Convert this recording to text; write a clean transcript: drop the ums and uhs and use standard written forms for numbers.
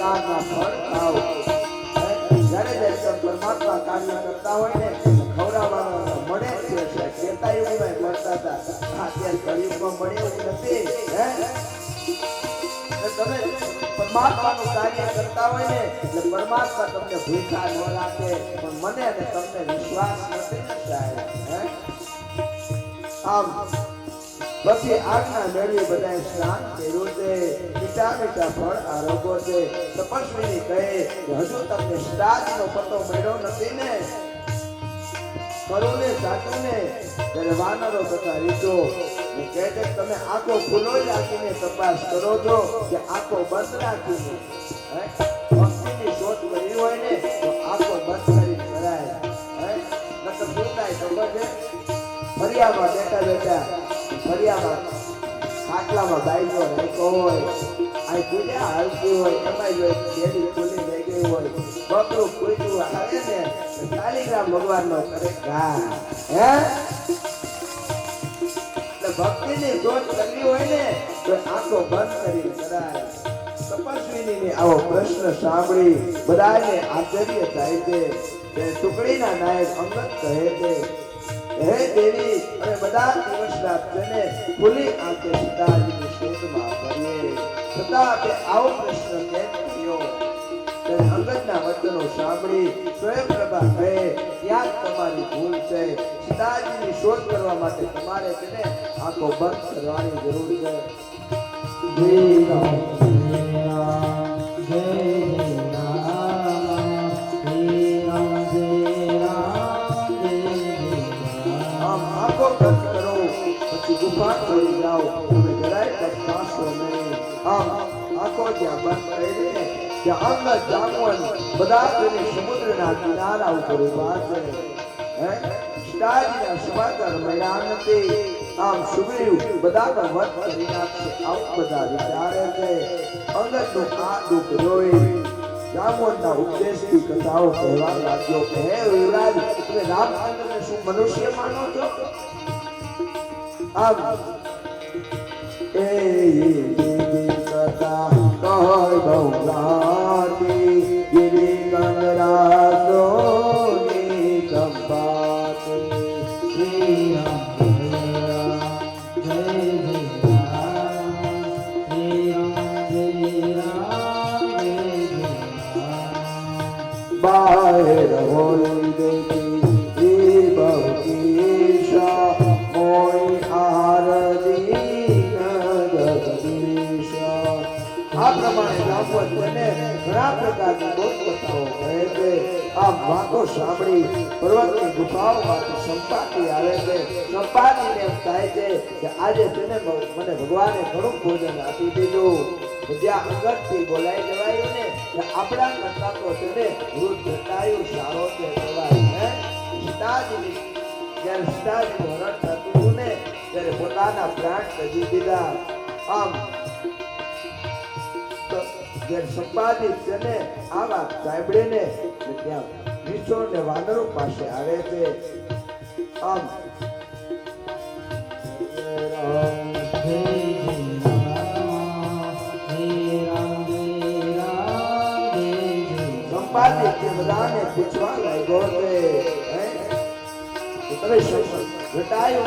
પ્રકારના ફળ ખાઓ. જ્યારે પરમાત્મા કાર્ય કરતા હોય ને ખવડાવવા મળે છે. કેતા યુગમાં મળતા હતા, અત્યારે કળિયુગમાં મળે એવું નથી. તમે પરમાત્માનું કાર્ય કરતા હોય ને એટલે પરમાત્મા તમને ભૂખા ન રાખે. પણ મને અને તમને વિશ્વાસ નથી સાહેબ. આમ પછી આજ્ઞા મેળવી બધાએ સ્નાન કર્યું છે. મીઠા મીઠા ફળ આરોગો છે. તપસ્વીની કહે કે હજુ તમને શ્રાદ્ધનો પતો મળ્યો નથી ને? ખરું ને સાચું ને? ત્યારે વાનરો તથા રીતો કહે છે તમે આંખો ખુલ્લો રાખીને તપાસ કરો છો કે આંખો બંધ રાખીને? ભક્તિની શોધ કરી હોય ને તો આંખો બંધ કરી કરાય. નકર શું થાય ખબર છે? ફરિયામાં બેઠા બેઠા ફરિયામાં ખાટલામાં બાઈજો રાખ્યો હોય, આ પૂજા હાલતી હોય, એમાં જો ડેલી ખુલી લઈ ગઈ હોય, બકરું પૂજ્યું આવે ને શાલિગ્રામ ભગવાનનો કરે ઘા. એટલે ભક્તિની શોધ કરવી હોય ને તો આંખો બંધ કરી કરાય. તપસ્વીની આવો પ્રશ્ન સાંભળી બધાને આશ્ચર્ય થાય છે. તે ટુકડીના નાયક અંગત કહે છે હે દેવી અને બધા દિવસ રાત તેને ખુલ્લી આંખે સીતાજીની શોધમાં ફરીએ છતાં તે આવો પ્રશ્ન કેમ કર્યો? ત્યારે અંગદના વચનો સાંભળી સ્વયંપ્રભા કહે ત્યાં તમારી ભૂલ છે. સીતાજીની શોધ કરવા માટે તમારે તેને આંખો બંધ કરવાની જરૂર છે. જય રામ જય રામ જય ગુફા છોડી જાઓ, તમે જરાય પછતાશો નહીં. આમ આંખો જ્યાં બંધ કરીને ત્યાં અંગદ જામવન બધા જઈને સમુદ્રના કિનારા ઉપર ઉભા છે. સીતાજીના સમાચાર મળ્યા નથી. આમ સુગ્રીવ બધાનો વધ કરી નાખશે આવું બધા વિચારે છે. અંગદનું આ દુઃખ જોઈ જામવનના ઉપદેશથી કથાઓ કહેવા લાગ્યો કે હે યુવરાજ, તમે રામચંદ્રને શું મનુષ્ય માનો છો? આમ એ કથા કહે બહુરાતી ગિરી ગંગરાસોની સંપાતી. શ્રી રામ જય રામ શ્રી રામ જય રામ. બાહેર હોય દેતી બહુકીશા મોય આરતી જગદીશા. આ પ્રમાણે જામવન તેને ઘણા પ્રકારની બોધકથાઓ કહે છે. આ વાતો સાંભળી પર્વતની ગુફાઓમાંથી સંપાતી આવે છે. સંપાતીને એમ થાય છે કે આજે તેને મને ભગવાને ઘણું ભોજન આપી દીધું. જ્યાં અંગતથી બોલાઈ જવાયું ને આપણા કરતા તો તેને વૃદ્ધ જટાયુ સારો છે કહેવાય. સીતાજીની જ્યારે સીતાજીનું હરણ થતું હતું ને ત્યારે પોતાના પ્રાણ ત્યજી દીધા. આમ જ્યારે સંપાદિત છે ને આ વાત સાંભળીને ત્યાં નિષ્ઠોર ને વાનરો પાસે આવે છે. આમ સંપાદિત તે બધાને પૂછવા લાગ્યો છે તમે જટાયુ